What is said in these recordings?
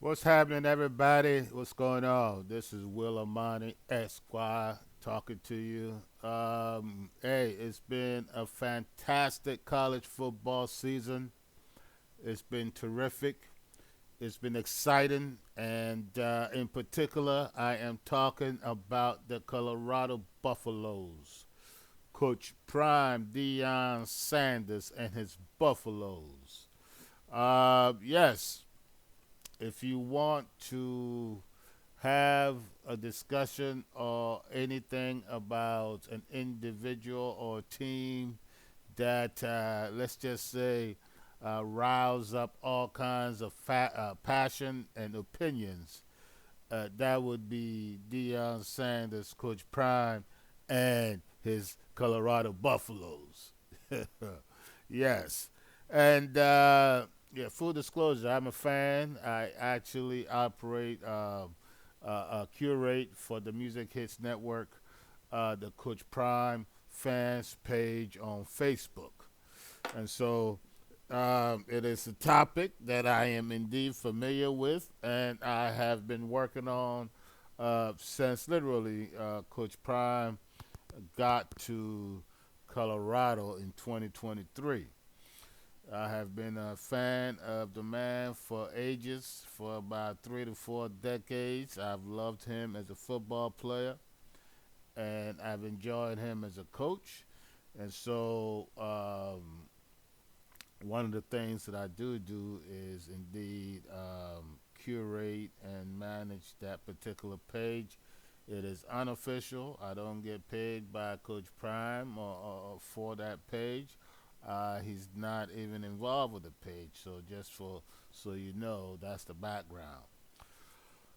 What's happening, everybody? What's going on? This is Will Amani Esquire talking to you. Hey, it's been a fantastic college football season. It's been terrific. It's been exciting, and in particular, I am talking about the Colorado Buffaloes. Coach Prime Deion Sanders and his Buffaloes. Yes, if you want to have a discussion or anything about an individual or team that, let's just say, riles up all kinds of passion and opinions, that would be Deion Sanders, Coach Prime, and his Colorado Buffaloes. Yes. And yeah, full disclosure, I'm a fan. I actually operate, curate for the Music Hits Network, the Coach Prime fans page on Facebook. And so it is a topic that I am indeed familiar with, and I have been working on since literally Coach Prime got to Colorado in 2023. I have been a fan of the man for ages, for about 3 to 4 decades. I've loved him as a football player, and I've enjoyed him as a coach. And so, one of the things that I do is indeed curate and manage that particular page. It is unofficial. I don't get paid by Coach Prime or for that page. He's not even involved with the page. So just for so you know, that's the background.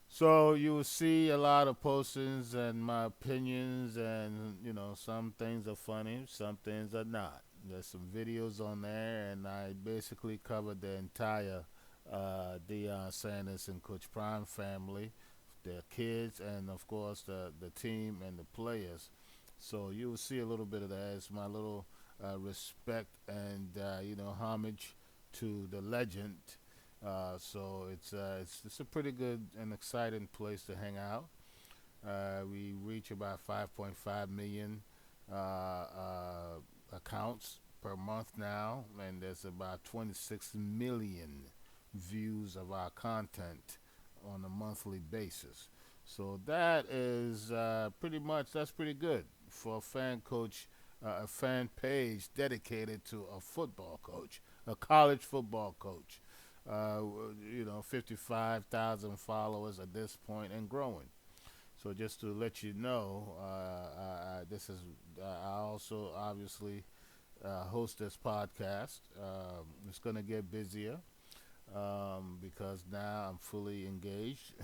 So you will see a lot of postings and my opinions, and some things are funny, some things are not. There's some videos on there, and I basically covered the entire Deion Sanders and Coach Prime family, their kids, and of course the team and the players. So you will see a little bit of that. It's my little respect and homage to the legend. So it's a pretty good and exciting place to hang out. We reach about 5.5 million accounts per month now, and there's about 26 million views of our content on a monthly basis. So that is pretty much that's pretty good for a fan coach, a fan page dedicated to a football coach, a college football coach. 55,000 followers at this point and growing. So just to let you know, this is I also obviously host this podcast. It's going to get busier because now I'm fully engaged.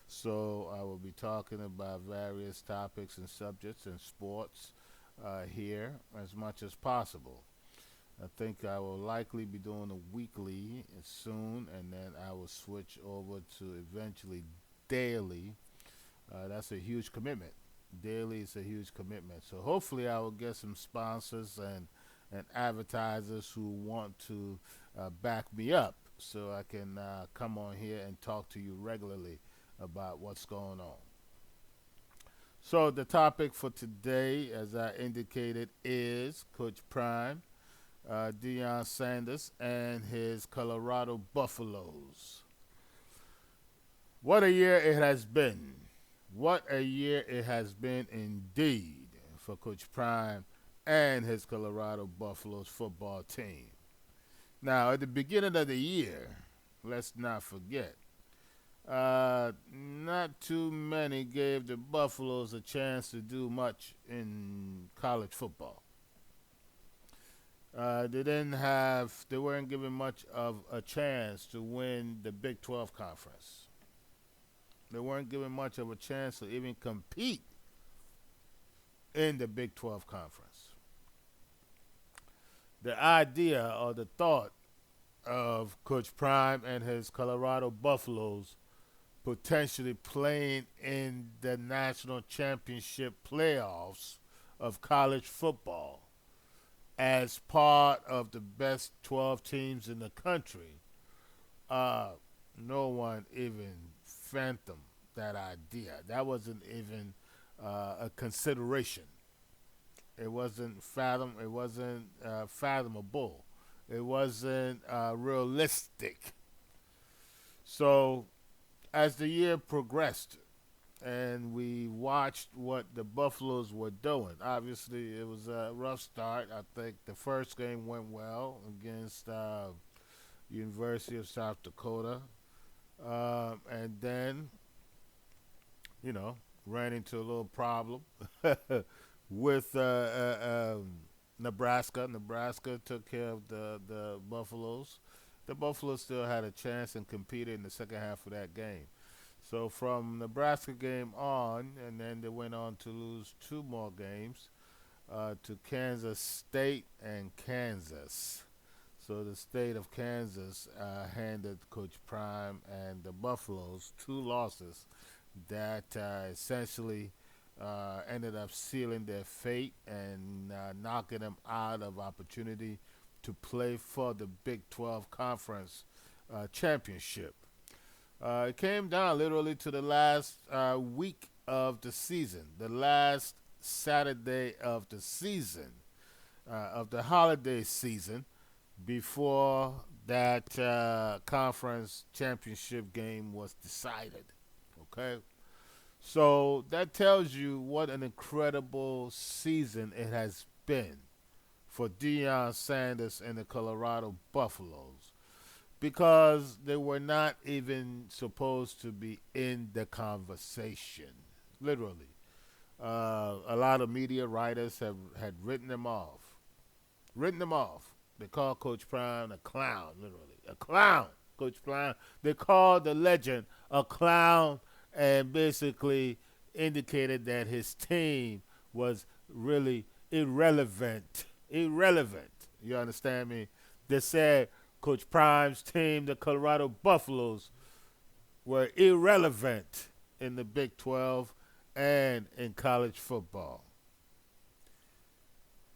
So I will be talking about various topics and subjects and sports here as much as possible. I think I will likely be doing a weekly soon, and then I will switch over to eventually daily. That's a huge commitment. Daily is a huge commitment. So hopefully I will get some sponsors and advertisers who want to back me up so I can come on here and talk to you regularly about what's going on. So the topic for today, as I indicated, is Coach Prime, Deion Sanders, and his Colorado Buffaloes. What a year it has been. What a year it has been indeed for Coach Prime and his Colorado Buffaloes football team. Now, at the beginning of the year, let's not forget, not too many gave the Buffaloes a chance to do much in college football. They weren't given much of a chance to win the Big 12 conference. They weren't given much of a chance to even compete in the Big 12 conference. The idea or the thought of Coach Prime and his Colorado Buffaloes potentially playing in the national championship playoffs of college football as part of the best 12 teams in the country uh, No one even fathomed that idea. That wasn't even a consideration. It wasn't fathom. It wasn't fathomable. It wasn't realistic. So as the year progressed, and we watched what the Buffaloes were doing. Obviously, it was a rough start. I think the first game went well against University of South Dakota, and then you know ran into a little problem with Nebraska. Nebraska took care of the Buffaloes. The Buffaloes still had a chance and competed in the second half of that game. So from Nebraska game on, and then they went on to lose two more games to Kansas State and Kansas. So the state of Kansas handed Coach Prime and the Buffaloes two losses that essentially ended up sealing their fate and knocking them out of opportunity to play for the Big 12 Conference championship. It came down literally to the last week of the season, the last Saturday of the season, of the holiday season, before that conference championship game was decided. Okay? So that tells you what an incredible season it has been for Deion Sanders and the Colorado Buffaloes because they were not even supposed to be in the conversation, literally. A lot of media writers have had written them off. Written them off. They call Coach Prime a clown, literally. A clown, Coach Prime. They called the legend a clown and basically indicated that his team was really irrelevant. Irrelevant. You understand me? They said Coach Prime's team, the Colorado Buffaloes, were irrelevant in the Big 12 and in college football.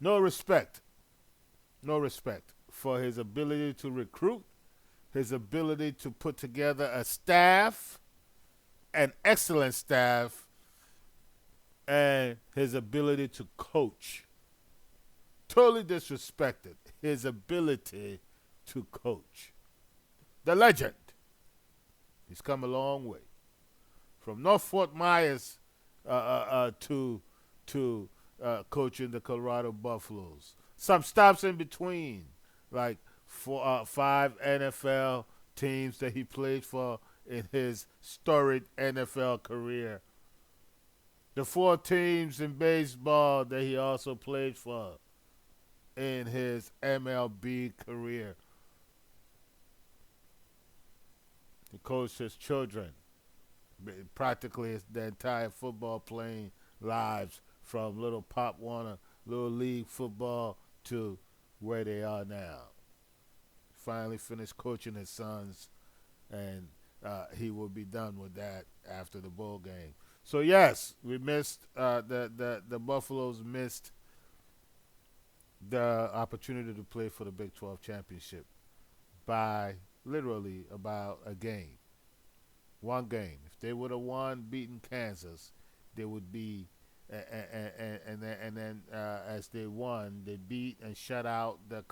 No respect. No respect for his ability to recruit, his ability to put together a staff, an excellent staff, and his ability to coach. Totally disrespected his ability to coach. The legend. He's come a long way. From North Fort Myers to coaching the Colorado Buffaloes. Some stops in between, like five NFL teams that he played for in his storied NFL career. The four teams in baseball that he also played for in his MLB career. He coached his children practically the entire football playing lives from little Pop Warner, little league football to where they are now. Finally finished coaching his sons, and he will be done with that after the bowl game. So yes, we missed the Buffaloes missed the opportunity to play for the Big 12 championship by literally about a game, one game. If they would have won, beaten Kansas, they would be. And then as they won, they beat and shut out the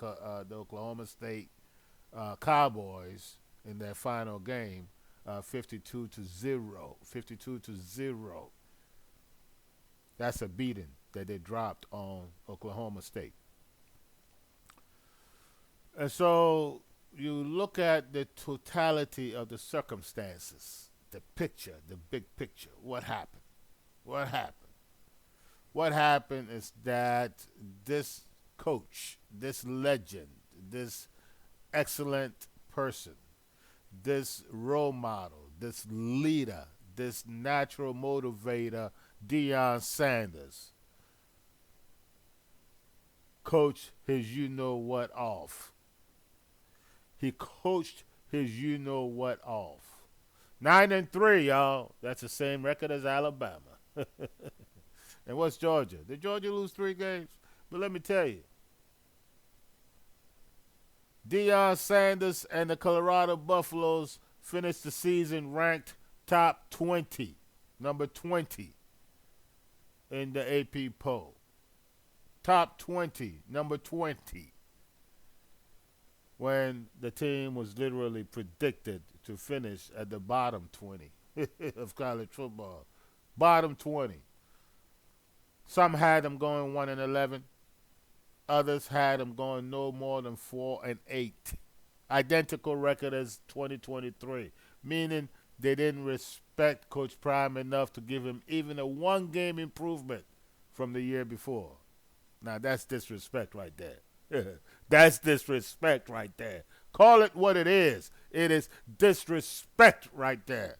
Oklahoma State Cowboys in their final game, 52-0. 52-0. That's a beating that they dropped on Oklahoma State. And so you look at the totality of the circumstances, the picture, the big picture. What happened? What happened? What happened is that this coach, this legend, this excellent person, this role model, this leader, this natural motivator, Deion Sanders, coached his you-know-what off. He coached his you-know-what off. 9-3, y'all. That's the same record as Alabama. And what's Georgia? Did Georgia lose 3 games? But let me tell you, Deion Sanders and the Colorado Buffaloes finished the season ranked top 20, number 20 in the AP poll. Top 20, number 20, when the team was literally predicted to finish at the bottom 20 of college football. Bottom 20. Some had them going 1-11. Others had them going no more than 4-8. Identical record as 2023, meaning they didn't respect Coach Prime enough to give him even a one-game improvement from the year before. Now that's disrespect right there. That's disrespect right there. Call it what it is. It is disrespect right there.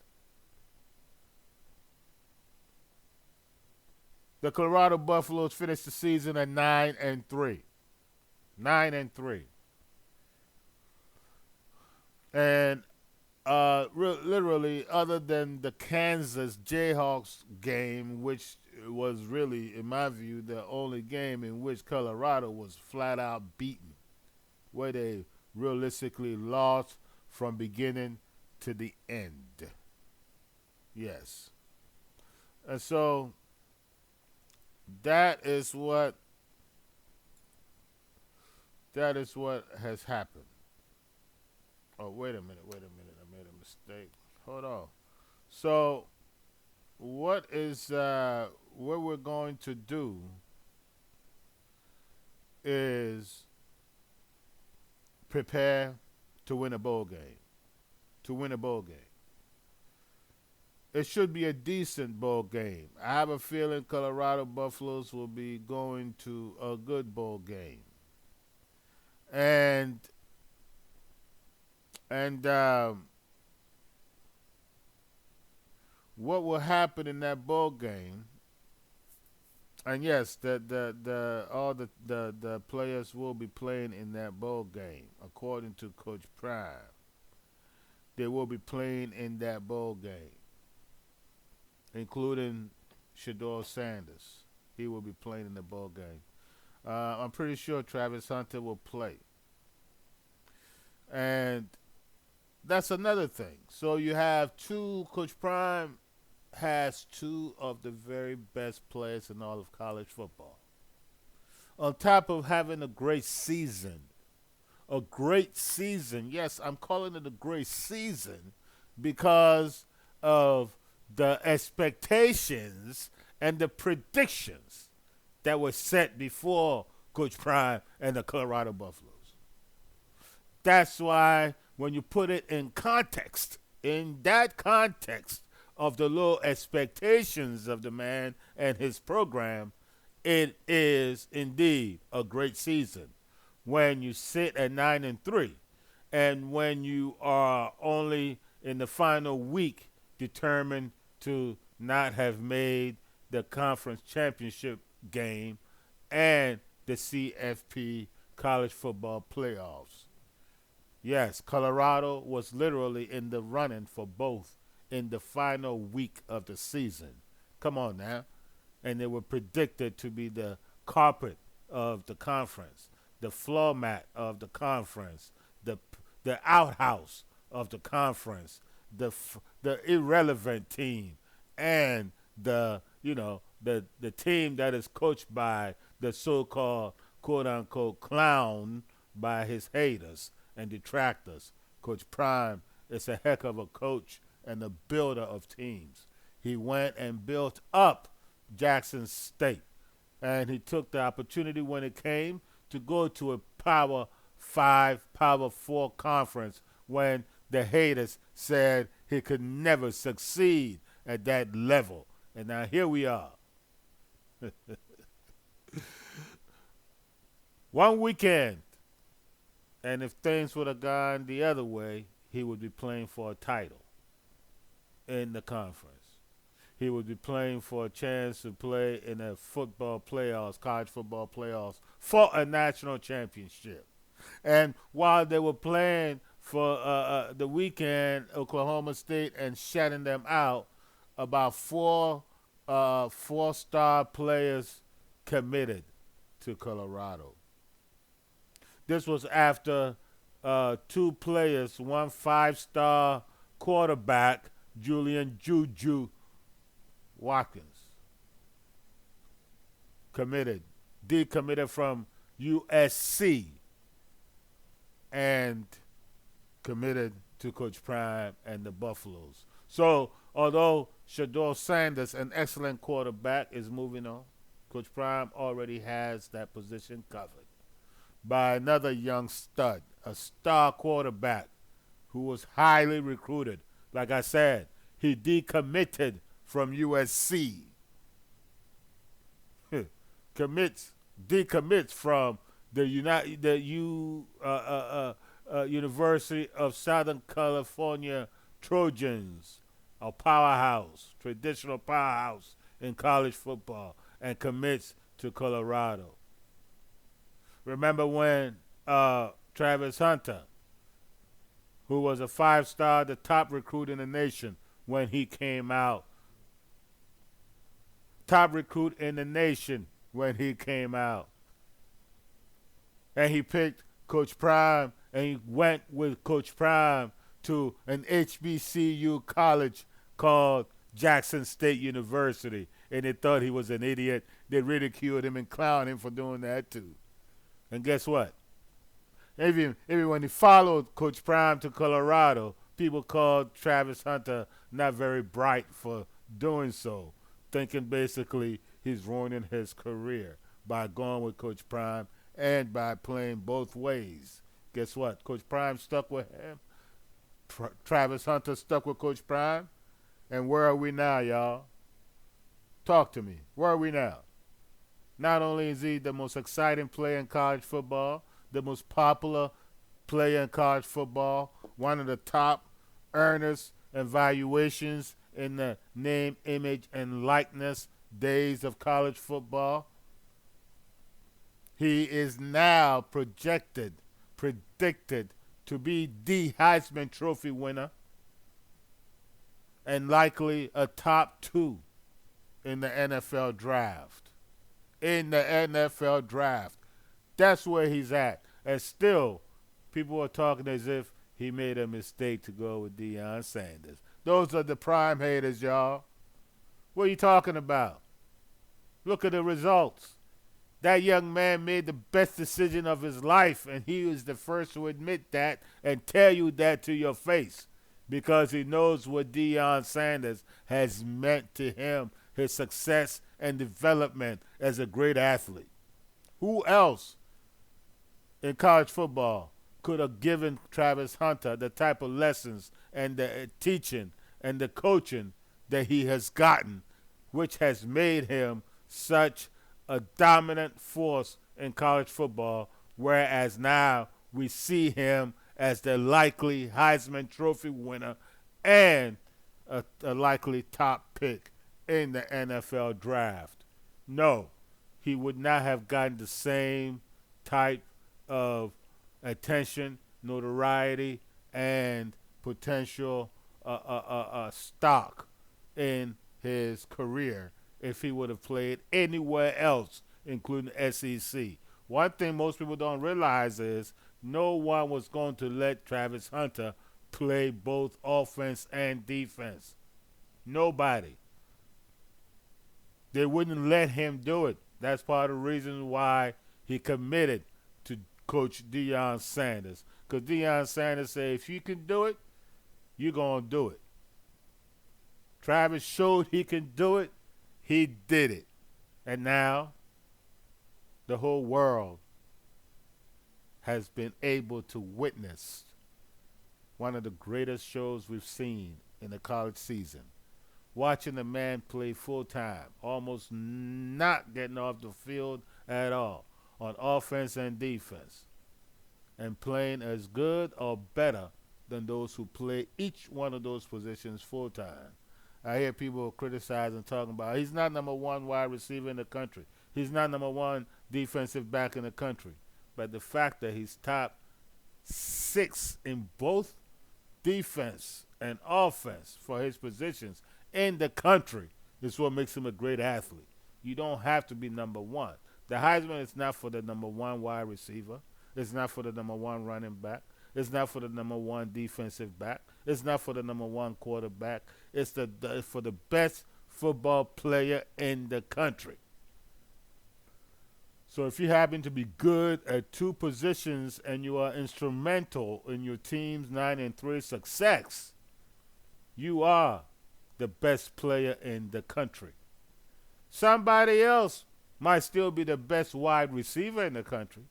The Colorado Buffaloes finished the season at 9-3. 9-3. And literally, other than the Kansas Jayhawks game, which was really, in my view, the only game in which Colorado was flat out beaten, where they realistically lost from beginning to the end. Yes. And so that is what has happened. Oh, wait a minute. I made a mistake. Hold on. So what we're going to do is prepare to win a bowl game. To win a bowl game. It should be a decent bowl game. I have a feeling Colorado Buffaloes will be going to a good bowl game. And what will happen in that bowl game? And yes, all the players will be playing in that bowl game, according to Coach Prime. They will be playing in that bowl game, including Deion Sanders. He will be playing in the bowl game. I'm pretty sure Travis Hunter will play. And that's another thing. So you have Coach Prime has two of the very best players in all of college football. On top of having a great season. A great season. Yes, I'm calling it a great season because of the expectations and the predictions that were set before Coach Prime and the Colorado Buffaloes. That's why when you put it in context, in that context of the low expectations of the man and his program, it is indeed a great season. When you sit at 9-3, and when you are only in the final week determined to not have made the conference championship game and the CFP college football playoffs. Yes, Colorado was literally in the running for both in the final week of the season. Come on now. And they were predicted to be the carpet of the conference, the floor mat of the conference, the outhouse of the conference, the irrelevant team, and the team that is coached by the so-called quote unquote clown by his haters and detractors. Coach Prime is a heck of a coach and a builder of teams. He went and built up Jackson State, and he took the opportunity when it came to go to a Power 5, Power 4 conference when the haters said he could never succeed at that level. And now here we are. One weekend, and if things would have gone the other way, he would be playing for a title in the conference. He would be playing for a chance to play in a football playoffs, college football playoffs, for a national championship. And while they were playing for the weekend, Oklahoma State, and shutting them out, about four-star players committed to Colorado. This was after two players, one five-star quarterback Julian Juju Watkins decommitted from USC and committed to Coach Prime and the Buffaloes. So, although Deion Sanders, an excellent quarterback, is moving on, Coach Prime already has that position covered by another young stud, a star quarterback who was highly recruited. Like I said, he decommitted from USC, decommits from the University of Southern California Trojans, a powerhouse, traditional powerhouse in college football, and commits to Colorado. Remember when Travis Hunter, who was a 5-star, the top recruit in the nation when he came out, top recruit in the nation when he came out, and he picked Coach Prime, and he went with Coach Prime to an HBCU college called Jackson State University, and they thought he was an idiot. They ridiculed him and clowned him for doing that too. And guess what? Even when he followed Coach Prime to Colorado, people called Travis Hunter not very bright for doing so, thinking basically he's ruining his career by going with Coach Prime and by playing both ways. Guess what? Coach Prime stuck with him. Travis Hunter stuck with Coach Prime. And where are we now, y'all? Talk to me. Where are we now? Not only is he the most exciting player in college football, the most popular player in college football, one of the top earners and valuations in the name, image, and likeness days of college football. He is now predicted to be the Heisman Trophy winner and likely a top 2 in the NFL draft. That's where he's at. And still, people are talking as if he made a mistake to go with Deion Sanders. Those are the Prime haters, y'all. What are you talking about? Look at the results. That young man made the best decision of his life, and he was the first to admit that and tell you that to your face because he knows what Deion Sanders has meant to him, his success and development as a great athlete. Who else in college football could have given Travis Hunter the type of lessons and the teaching and the coaching that he has gotten, which has made him such a dominant force in college football, whereas now we see him as the likely Heisman Trophy winner and a likely top pick in the NFL draft. No, he would not have gotten the same type of attention, notoriety, and potential stock in his career if he would have played anywhere else, including SEC. One thing most people don't realize is no one was going to let Travis Hunter play both offense and defense. Nobody. They wouldn't let him do it. That's part of the reason why he committed to Coach Deion Sanders. Because Deion Sanders said, if you can do it, you're going to do it. Travis showed he can do it. He did it. And now the whole world has been able to witness one of the greatest shows we've seen in the college season. Watching the man play full time, almost not getting off the field at all on offense and defense, and playing as good or better than those who play each one of those positions full time. I hear people criticizing, talking about he's not number one wide receiver in the country. He's not number one defensive back in the country. But the fact that he's top 6 in both defense and offense for his positions in the country is what makes him a great athlete. You don't have to be number one. The Heisman is not for the number one wide receiver. It's not for the number one running back. It's not for the number one defensive back. It's not for the number one quarterback. It's for the best football player in the country. So if you happen to be good at two positions and you are instrumental in your team's 9-3 success, you are the best player in the country. Somebody else might still be the best wide receiver in the country.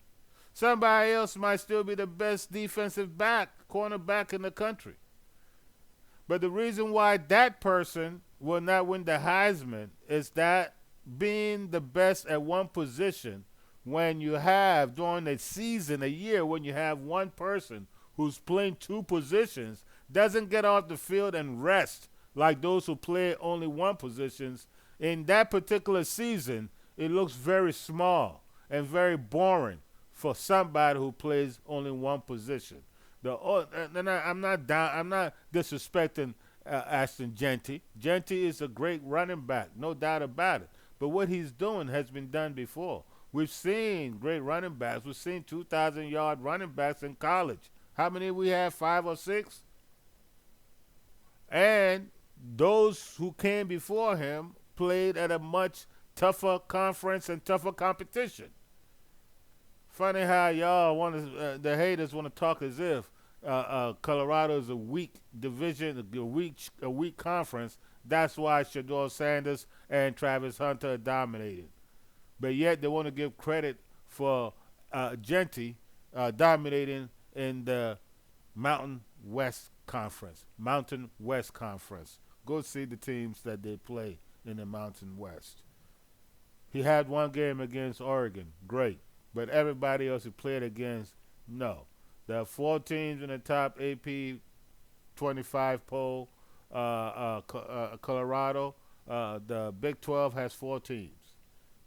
Somebody else might still be the best defensive back, cornerback in the country. But the reason why that person will not win the Heisman is that being the best at one position, when you have during a season, a year, when you have one person who's playing two positions, doesn't get off the field and rest like those who play only one position. In that particular season, it looks very small and very boring for somebody who plays only one position. I'm not disrespecting Ashton Genty. Genty is a great running back, no doubt about it. But what he's doing has been done before. We've seen great running backs. We've seen 2,000-yard running backs in college. How many we have? 5 or 6? And those who came before him played at a much tougher conference and tougher competition. Funny how y'all the haters want to talk as if Colorado is a weak division, a weak conference. That's why Deion Sanders and Travis Hunter are dominating. But yet they want to give credit for Genty dominating in the Mountain West Conference. Mountain West Conference. Go see the teams that they play in the Mountain West. He had one game against Oregon. Great. But everybody else he played against, no. There are 4 teams in the top AP 25 poll. Colorado, the Big 12 has 4 teams.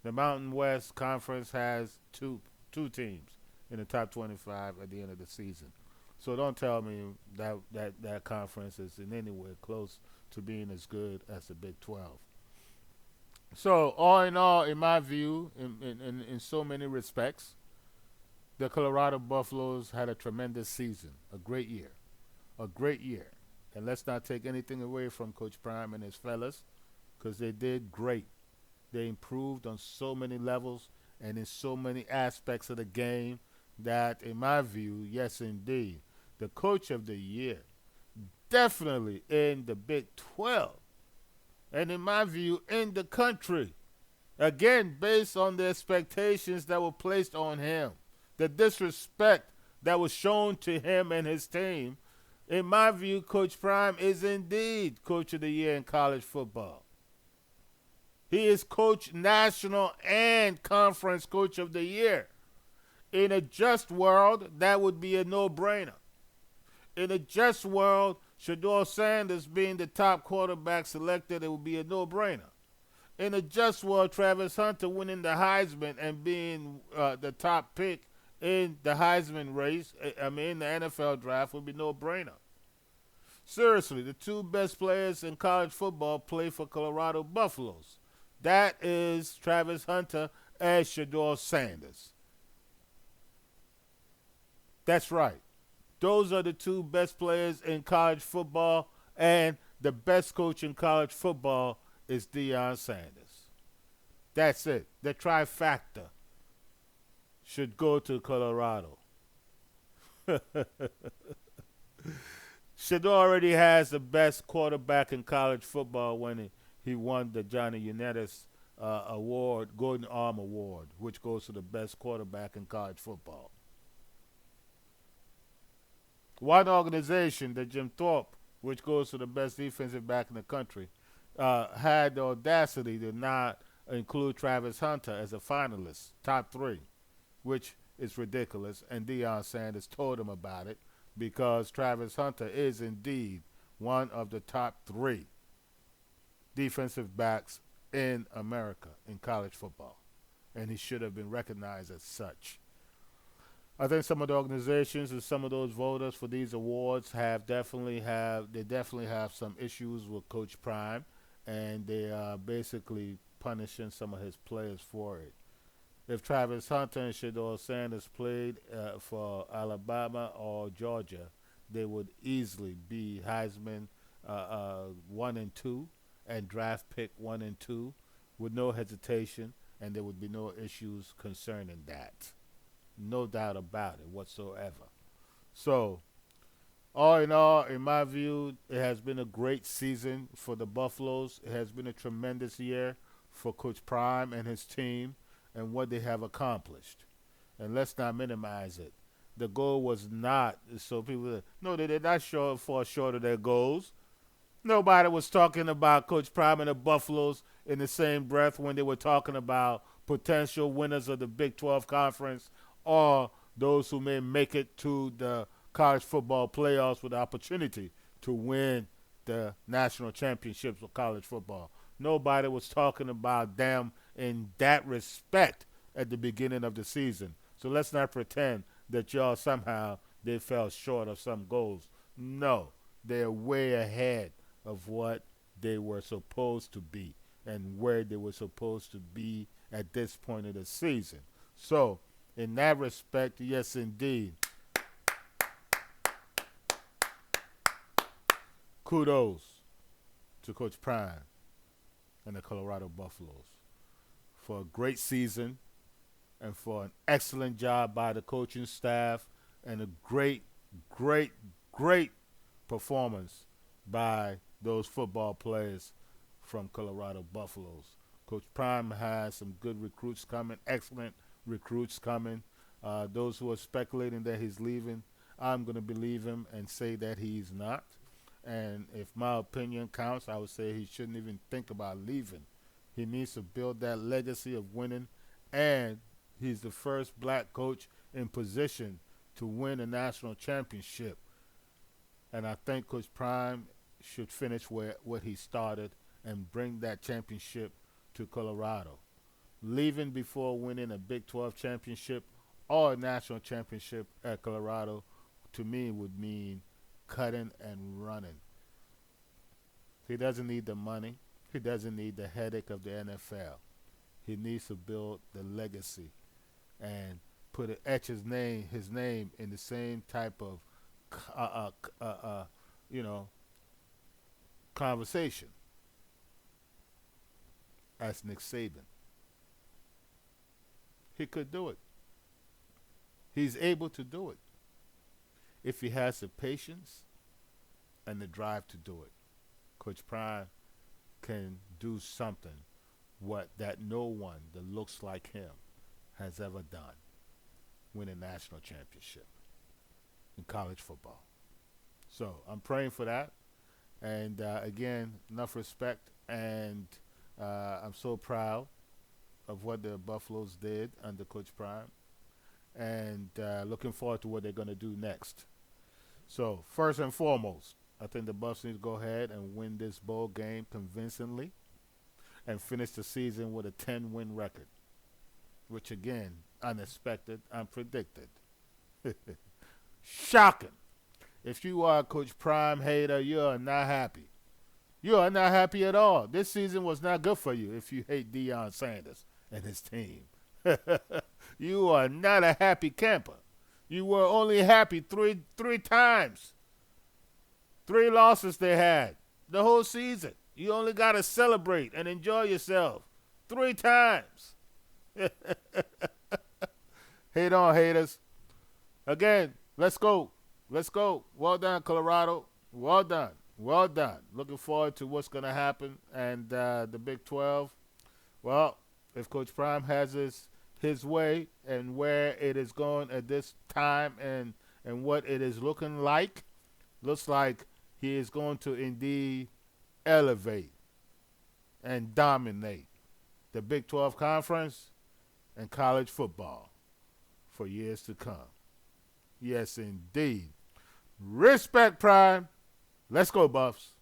The Mountain West Conference has two teams in the top 25 at the end of the season. So don't tell me that conference is in any way close to being as good as the Big 12. So all in all, in my view, in so many respects, the Colorado Buffaloes had a tremendous season, a great year. And let's not take anything away from Coach Prime and his fellas, because they did great. They improved on so many levels and in so many aspects of the game that, in my view, yes, indeed, the Coach of the Year, definitely in the Big 12, and in my view, in the country, again, based on the expectations that were placed on him, the disrespect that was shown to him and his team, in my view, Coach Prime is indeed Coach of the Year in college football. He is Coach National and Conference Coach of the Year. In a just world, that would be a no-brainer. In a just world, Deion Sanders being the top quarterback selected, it would be a no-brainer. In a just world, Travis Hunter winning the Heisman and being the top pick in the Heisman race, in the NFL draft, would be no-brainer. Seriously, the 2 best players in college football play for Colorado Buffaloes. That is Travis Hunter and Deion Sanders. That's right. Those are the 2 best players in college football, and the best coach in college football is Deion Sanders. That's it. The trifecta should go to Colorado. Shador already has the best quarterback in college football when he won the Johnny Unitas award, Golden Arm Award, which goes to the best quarterback in college football. One organization, the Jim Thorpe, which goes to the best defensive back in the country, had the audacity to not include Travis Hunter as a finalist, top 3, which is ridiculous. And Deion Sanders told him about it because Travis Hunter is indeed one of the top 3 defensive backs in America in college football. And he should have been recognized as such. I think some of the organizations and some of those voters for these awards definitely have some issues with Coach Prime, and they are basically punishing some of his players for it. if Travis Hunter and Shador Sanders played for Alabama or Georgia, they would easily be Heisman 1 and 2 and draft pick 1 and 2 with no hesitation, and there would be no issues concerning that. No doubt about it whatsoever. So, all in all, in my view, it has been a great season for the Buffaloes. It has been a tremendous year for Coach Prime and his team and what they have accomplished. And let's not minimize it. The goal was not so people. No, they did not fall short of their goals. Nobody was talking about Coach Prime and the Buffaloes in the same breath when they were talking about potential winners of the Big 12 conference or those who may make it to the college football playoffs with the opportunity to win the national championships of college football. Nobody was talking about them in that respect at the beginning of the season. So let's not pretend that y'all somehow they fell short of some goals. No, they're way ahead of what they were supposed to be and where they were supposed to be at this point of the season. So, in that respect, yes, indeed, kudos to Coach Prime and the Colorado Buffaloes for a great season and for an excellent job by the coaching staff and a great, great, great performance by those football players from Colorado Buffaloes. Coach Prime has some good recruits coming, excellent recruits coming. Those who are speculating that he's leaving, I'm going to believe him and say that he's not. And if my opinion counts, I would say he shouldn't even think about leaving. He needs to build that legacy of winning, and he's the first black coach in position to win a national championship. And I think Coach Prime should finish where what he started and bring that championship to Colorado. Leaving before winning a Big 12 championship or a national championship at Colorado, to me, would mean cutting and running. He doesn't need the money. He doesn't need the headache of the NFL. He needs to build the legacy and etch his name in the same type of, uh, uh, uh, uh, you know, conversation as Nick Saban. He could do it. He's able to do it if he has the patience and the drive to do it. Coach Prime can do something what that no one that looks like him has ever done: win a national championship in college football. So I'm praying for that. And again, enough respect, and I'm so proud of what the Buffaloes did under Coach Prime, and looking forward to what they're going to do next. So first and foremost, I think the Buffs need to go ahead and win this bowl game convincingly and finish the season with a 10-win record, which again, unexpected, unpredicted. Shocking. If you are a Coach Prime hater, you are not happy. You are not happy at all. This season was not good for you if you hate Deion Sanders and his team. You are not a happy camper. You were only happy three times. 3 losses they had the whole season. You only got to celebrate and enjoy yourself 3 times. Hate on, haters. Again, let's go. Let's go. Well done, Colorado. Well done. Well done. Looking forward to what's going to happen. And the Big 12, well, if Coach Prime has his way and where it is going at this time and what it is looking like, looks like he is going to indeed elevate and dominate the Big 12 conference and college football for years to come. Yes, indeed. Respect, Prime. Let's go, Buffs.